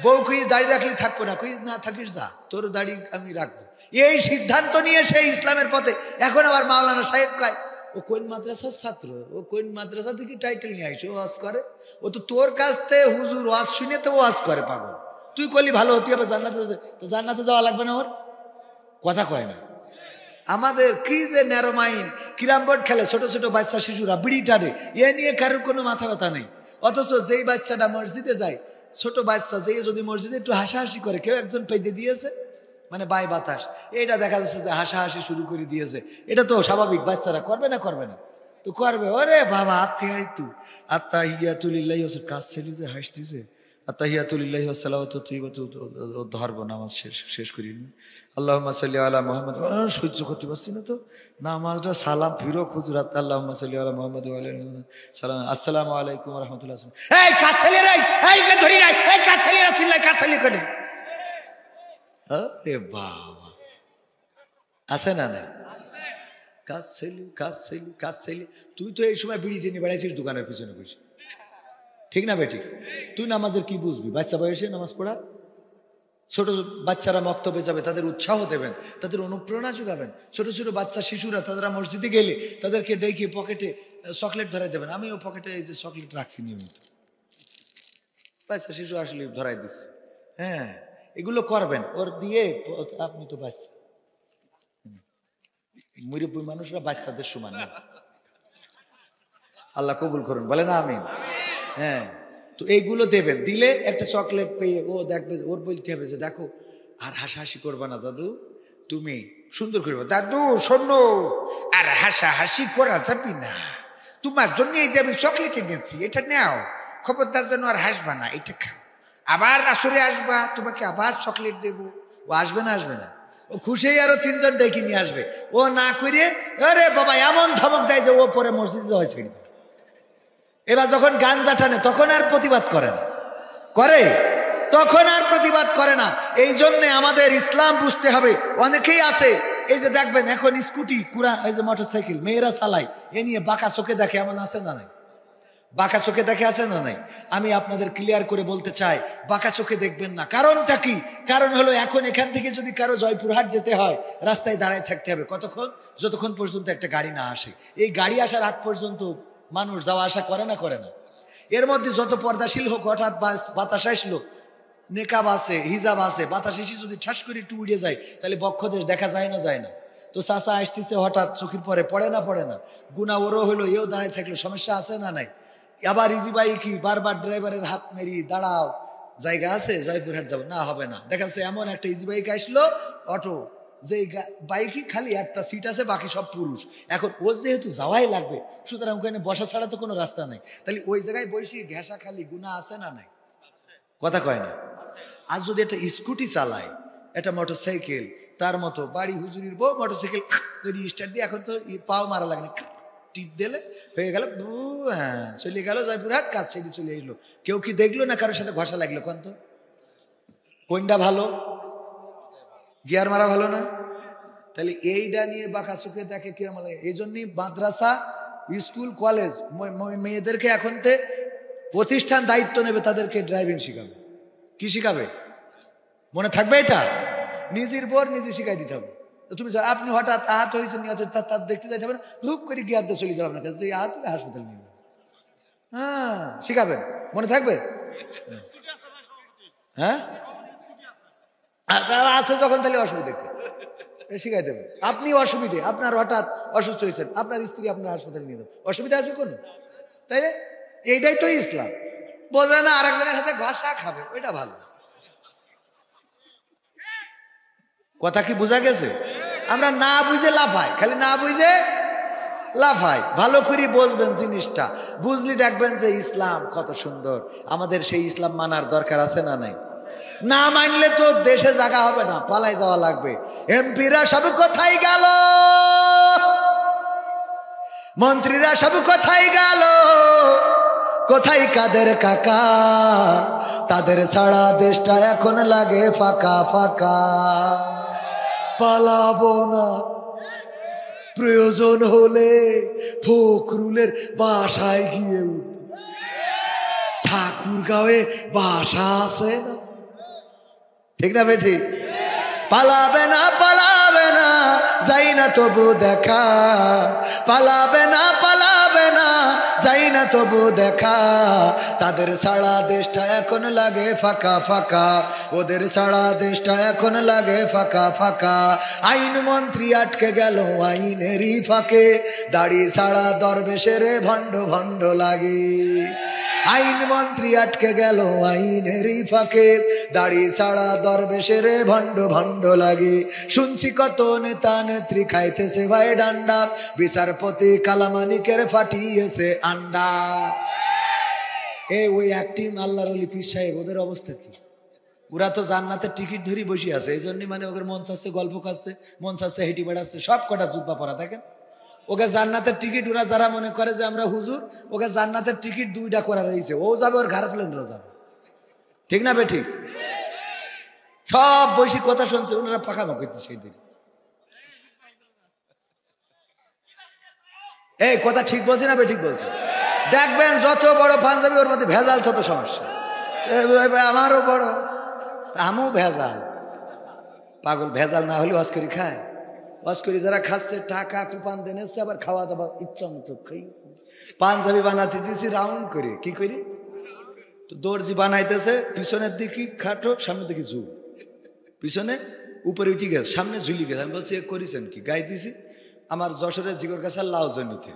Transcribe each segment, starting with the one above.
বউ কই দাড়ি রাখলে থাকবো না, কই না থাকিস যা, তোর দাড়ি আমি রাখবো। এই সিদ্ধান্ত নিয়ে সেই ইসলামের পথে। এখন আবার মাওলানা সাহেব কয় ও কোন মাদ্রাসার ছাত্র, ও কোন মাদ্রাসা থেকে টাইটেল নিয়ে আইসো ওয়াজ করে, ও তো তোর কাছ থেকে হুজুর ওয়াজ শুনে তো ওয়াজ করে পাগল। তুই করলি ভালো হতি হবে জান্নাতে, তো জান্নাতে যাওয়া লাগবে না ওর? কথা কয় না। আমাদের কি যে ন্যারো মাইন্ড, কিরাম বোর্ড খেলে ছোট ছোট বাচ্চা শিশুরা বিড়ি টানে, এ নিয়ে কারোর কোনো মাথা ব্যথা নেই। অথচ যেই বাচ্চাটা মসজিদে যায়, ছোট বাচ্চা যেই যদি মসজিদে একটু হাসাহাসি করে, কেউ একজন পেঁদে দিয়েছে মানে বাই বাতাস, এটা দেখা যাচ্ছে যে হাসাহাসি শুরু করে দিয়েছে। এটা তো স্বাভাবিক, বাচ্চারা করবে না করবে না তো করবে। ওরে বাবা আত্মীয় আত্তাহিয়াতুলিল্লাহি কাজ ছেলে যে হাসতেছে, আত্তাহিয়াতুলিল্লাহি ওয়াসসালাওয়াতু তাইয়্যিবাতু ধরবো, নামাজ শেষ করিনি। আল্লাহুম্মা সাল্লি আলা মুহাম্মাদ। সহ্য করতে পারছি না তো নামাজটা, সালাম ফিরো হুজুর। আল্লাহুম্মা সাল্লি আলা মুহাম্মাদ ওয়া আলা আলিহি সালাম। আসসালামু আলাইকুম ওয়া রাহমাতুল্লাহ। এই কাজ ছেলে রে, এই কে ধরি নাই, এই কাজ ছেলে রাসূলুল্লাহ কাজ ছেলে করে। আরে বাবা আছে না না? কাজ ছেলে কাজ ছেলে কাজ ছেলে। তুই তো এই সময় বিড়ি টেনে বেড়াইছিস দোকানের পিছনে বসে, ঠিক না বেটি? তুই নামাজের কি বুঝবি? বাচ্চা বয়সে নামাজ পড়া। ছোট বাচ্চারা মক্তবে যাবে, তাদের উৎসাহ দেবেন, তাদের অনুপ্রেরণা যোগাবেন। ছোট ছোট বাচ্চা শিশুরা তারা মসজিদে গেলে তাদেরকে ডেকে পকেটে চকলেট ধরাই দেবেন। আমিও পকেটে এই যে চকলেট রাখছি নিয়মিত, বাচ্চা শিশু আসলে ধরাই দিচ্ছি। হ্যাঁ, এগুলো করবেন, ওর দিয়ে আপনি তো বাচ্চা, মুরব্বী মানুষরা বাচ্চাদের সমান না। আল্লাহ কবুল করুন, বলে না আমিন। হ্যাঁ, তো এইগুলো দেবেন, দিলে একটা চকলেট পেয়ে ও দেখবে, ওর বলতে হবে যে দেখো আর হাসাহাসি করবা না দাদু, তুমি সুন্দর করবে দাদু, শোনো আর হাসাহাসি করা যাবি না, তোমার জন্য এই যে আমি চকলেট এনেছি এটা নাও, খবরদার যেন আর হাসবা না, এটা খাও, আবার আসরে আসবা তোমাকে আবার চকলেট দেবো। ও আসবে না? আসবে না? ও খুশি আরো তিনজন ডেকে নিয়ে আসবে। ও না করে আরে বাবা এমন ধমক দেয় যে ও পরে মসজিদে যাওয়া ছেড়ে দেয়। এবার যখন গাঞ্জা টানে তখন আর প্রতিবাদ করে না, করে? তখন আর প্রতিবাদ করে না। এই জন্যে আমাদের ইসলাম বুঝতে হবে। অনেকেই আছে এই যে দেখবেন এখন স্কুটি কুড়া, এই যে মোটরসাইকেল মেয়েরা চালায়, এ নিয়ে বাঁকা চোখে দেখে, এমন আছে না নাই? বাঁকা চোখে দেখে, আছে না নাই? আমি আপনাদের ক্লিয়ার করে বলতে চাই, বাঁকা চোখে দেখবেন না। কারণটা কি? কারণ হলো এখন এখান থেকে যদি কারো জয়পুরহাট যেতে হয়, রাস্তায় দাঁড়ায় থাকতে হবে কতক্ষণ? যতক্ষণ পর্যন্ত একটা গাড়ি না আসে। এই গাড়ি আসার আগ পর্যন্ত মানুষ যাওয়া আসা করে না, করে না? এর মধ্যে যত পর্দাশীল হোক, হঠাৎ বাতাস আসলো, নেকাব আছে, হিজাব আছে, বাতাস এসে যদি ঠাস করে একটু উড়ে যায়, তাহলে বক্ষদেশ দেখা যায় না, যায় না? তো চাচা আসতেছে হঠাৎ, চোখের পরে পড়ে না, পড়ে না? গুণা ওরও হলো, এও দাঁড়ায় থাকলো, সমস্যা আছে না নাই? আবার ইজি বাইকি বারবার ড্রাইভারের হাত মেরি দাঁড়াও, জায়গা আছে জয়পুরহাট যাবো না, হবে না। দেখা যাচ্ছে এমন একটা ইজি বাইক আসলো, অটো, যে বাইকই খালি একটা সিট আছে, বাকি সব পুরুষ। এখন ও যেহেতু যাওয়াই লাগবে, সুতরাং ওখানে বসা ছাড়া তো কোনো রাস্তা নাই, তাহলে ওই জায়গায় বসে ঘেঁষা খালি, গুণা আছে না নাই? কথা কয় না? আর যদি একটা স্কুটি চালায়, একটা মোটর সাইকেল, তার মতো বাড়ি হুজুরির বউ মোটর সাইকেল স্টার্ট দিয়ে, এখন তো পাও মারা লাগে না, টিপ দিলে হয়ে গেল, হ্যাঁ চলে গেল জয়পুরহাট, কাজ সেরে চলে এসলো। কেউ কি দেখলো না কারোর সাথে ঘষা লাগলো? কোন তো কোনটা ভালো? গিয়ার মারা ভালো না? তাহলে এইটা নিয়ে বাঁকা চোখে দেখে কিরম লাগে। এই জন্যই মাদ্রাসা, স্কুল, কলেজ মেয়েদেরকে এখন প্রতিষ্ঠান দায়িত্ব নেবে, তাদেরকে ড্রাইভিং শিখাবে। কি শিখাবে মনে থাকবে? এটা নিজের পর নিজে শিখাই দিতে হবে। তুমি আপনি হঠাৎ আহত হয়েছে, নিহত, তার দেখতে যাইতে হবে না, হুপ করে গিয়ার দিয়ে চলে যাবে আপনার কাছে, আহত হাসপাতাল নিয়ে যাবে। হ্যাঁ, শিখাবেন, মনে থাকবে। হ্যাঁ আছে যখন, তাহলে অসুবিধা শিখাই দেবে। আপনি অসুবিধে, আপনার হঠাৎ অসুস্থ হয়েছেন, আপনার স্ত্রী আপনার হাসপাতালে নিয়ে যাবে, অসুবিধা আছে কোন? তাই এইটাই তো ইসলাম। বোঝে না আরেকজনের সাথে ঘষা খাবে, ওইটা ভালো। কথা কি বোঝা গেছে? আমরা না বুঝে লাফাই, খালি না বুঝে লাফাই। ভালো করে বুঝবেন জিনিসটা, বুঝলি দেখবেন যে ইসলাম কত সুন্দর। আমাদের সেই ইসলাম মানার দরকার আছে না নাই? না মানলে তো দেশে জায়গা হবে না, পালাই যাওয়া লাগবে। এমপিরা সব কোথায় গেল, মন্ত্রীরা সব কোথায় গেল, কোথায় কাদের কাকা? তাদের ছাড়া দেশটা এখন লাগে ফাঁকা ফাঁকা। পালাবো না, প্রয়োজন হলে ফখরুলের বাসায় গিয়ে উঠব। ঠাকুরগাঁওয়ে বাসা আছে না? ঠিক না বেঠি? পালাবে না যাই না তবু দেখা, পালাবে না যাই না তবু দেখা। তাদের সারা দেশটা এখন লাগে ফাঁকা ফাঁকা, ওদের সারা দেশটা এখন লাগে ফাঁকা ফাঁকা। আইন মন্ত্রী আটকে গেল আইনেরই ফাঁকে, দাড়ি সারা দরবেশের ভণ্ড ভণ্ড লাগে। আইন মন্ত্রী আটকে গেল আইনেরই ফাঁকে, দাড়ি সারা দরবেশের ভণ্ড ভণ্ড লাগে। শুনছি কত নেতা নেত্রী খাইতেছে ভাই ডান্ডা, বিচারপতি কালামানিকের ফাটিয়েছে আন্ডা। ওই একটিম আল্লাহর ওলি পীর সাহেব, ওদের অবস্থা কি? ওরা তো জান্নাতের টিকিট ধরি বসে আছে, এই জন্যই মানে ওদের মন চাচ্ছে গল্প খাচ্ছে, মন চাচ্ছে হেঁটে বেড়াচ্ছে, সব কটা জুব্বা পরা দেখেন। ওকে জান্নাতের টিকিট, ওরা যারা মনে করে যে আমরা হুজুর, ওকে জান্নাতের টিকিট 2টা করা রয়েছে, ও যাবে ওর গার্লফ্রেন্ডও যাবে। ঠিক না বেঠিক? সব বৈশি কথা শুনছে, ওনারা পাকামা করতে সেই দিন। এই কথা ঠিক বলছে না বেঠিক বলছে? দেখবেন যত বড় পাঞ্জাবি ওর মধ্যে ভেজাল তত সমস্যা। আমারও বড়, আমিও ভেজাল। পাগল ভেজাল না হলে ওয়াজ করে খায়। ওয়াজ করে যারা খাচ্ছে টাকা কুপান দেনেছে, আবার খাওয়া দাওয়া ইচ্ছা মতো খাই। পাঞ্জাবি বানাতে দিয়েছি রাউন্ড করে, কি করি তো দর্জি বানাইতেছে, পিছনের দিকে খাটো, সামনের দিকে ঝুল, পিছনে উপরে উঠে গেছে, সামনে ঝুলি গেছে। আমি বলছি করেছেন কি? গাই দিছি আমার যশোরের জিগর কাছে লাউ জনিতে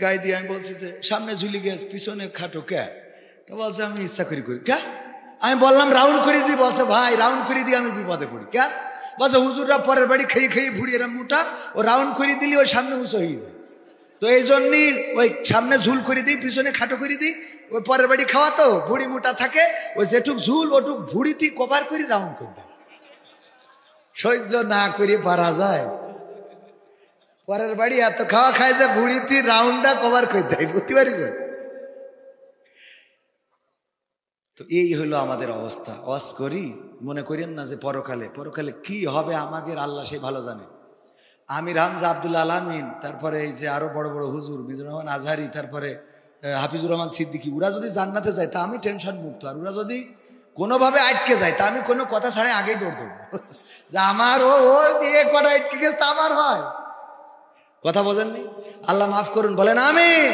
গাই দিয়ে। আমি বলছি যে সামনে ঝুলি গেছে পিছনে খাটো কে? তো বলছে আমি ইচ্ছা করি করি। কে? আমি বললাম রাউন্ড করে দিই। বলছে ভাই রাউন্ড করে দিয়ে আমি বিপদে পড়ি। কে? বলছে হুজুররা পরের বাড়ি খেয়ে খেয়ে ভুড়ি এরা মোটা, ও রাউন্ড করে দিলে ওই সামনে উঁচু হয়ে যায়। তো এই জন্যই ওই সামনে ঝুল করে দিই, পিছনে খাটো করে দিই। ওই পরের বাড়ি খাওয়া তো ভুড়ি মোটা থাকে, ওই যেটুক ঝুল ওটুক ভুড়িতে কভার করে রাউন্ড করে দেয়। সহ্য না করে পারা যায়? পরের বাড়ি এত খাওয়া খায় যে ভুড়িতে রাউন্ডটা কভার করে দেয়, বুঝতে পারিস? তো এই হলো আমাদের অবস্থা। ওয়াজ করি, মনে করেন না যে পরকালে কি হবে আমাদের আল্লাহ সে ভালো জানে। আমির হামজা, আব্দুল আলামিন, তারপরে এই যে আরো বড় বড় হুজুর মিজানুর রহমান আজহারি, তারপরে হাফিজুর রহমান সিদ্দিকী, ওরা যদি জান্নাতে যায় তা আমি টেনশন মুক্ত। আর ওরা যদি কোনোভাবে আটকে যায় তা আমি কোনো কথা ছাড়াই আগেই দৌড় দেবো যে আমার ও দিয়ে কটা আটকে গেছে তা আমার হয়। কথা বোঝেননি? আল্লাহ মাফ করুন, বলেন আমিন।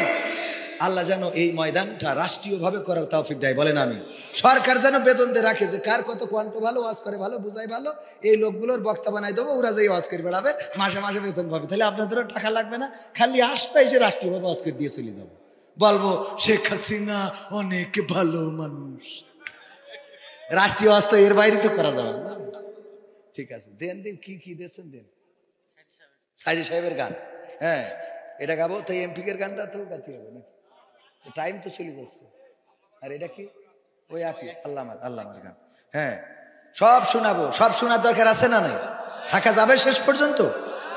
আল্লাহ যেন এই ময়দানটা রাষ্ট্রীয়ভাবে করার তৌফিক দেয়, বলেন আমিন। সরকার যেন বেতন দিয়ে রাখে যে কার কত কণ্ঠ ভালো, ওয়াজ করে ভালো, বুঝায় ভালো, এই লোকগুলোর বক্তা বানাই দেবো, ওরা যেই ওয়াজ করে বেড়াবে, মাসে মাসে বেতন পাবে। তাহলে আপনাদেরও টাকা লাগবে না, খালি আসবে এসে রাষ্ট্রীয়ভাবে ওয়াজ করে দিয়ে চলে যাবো। বলবো শেখ হাসিনা অনেক ভালো মানুষ। রাষ্ট্রীয় ওয়াজ তো এর বাইরে তো করা যাবে না। ঠিক আছে, দেন দিন, কি কি দিয়েছেন দেন। সাইদি সাহেবের গান, হ্যাঁ এটা গাবো। তো এমপিকের গানটা তো গাতে হবে নাকি? টাইম তো চলে যাচ্ছে। আর এটা কি? ওই একই আল্লামার গান। হ্যাঁ সব শোনাবো। সব শোনার দরকার আছে না নাই? থাকা যাবে শেষ পর্যন্ত?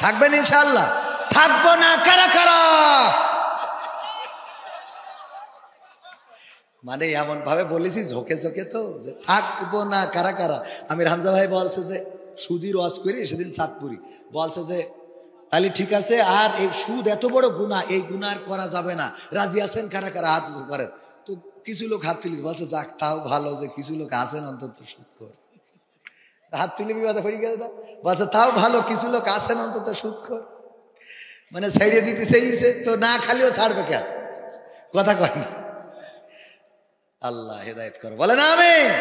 থাকবেন ইনশাআল্লাহ? থাকবো না কারা কারা? মানে এমন ভাবে বলেছি ঝোঁকে ঝোঁকে তো, যে থাকবো না কারা কারা। আমির হামজা ভাই বলছে যে সুদীর ওয়াজ করি সেদিন চাঁদপুরি, বলছে যে তাহলে ঠিক আছে, আর এই সুদ এত বড় গুনাহ, এই গুনাহ আর করা যাবে না, রাজি আছেন কারা কারা? হাত উঁচু করেন। তো কিছু লোক হাত তুলি, বলছে যাক তাও ভালো যে কিছু লোক আছেন অন্তত সুদ কর। হাত তুলে বিবাদে পড়ে গেল না, বলছে তাও ভালো কিছু লোক আছেন অন্তত সুদ কর। মানে ছাড়িয়ে দিতে চাইছে তো, না খালিও ছাড়বে কেন? কথা কয় না। আল্লাহ হেদায়েত করো, বলেন আমিন।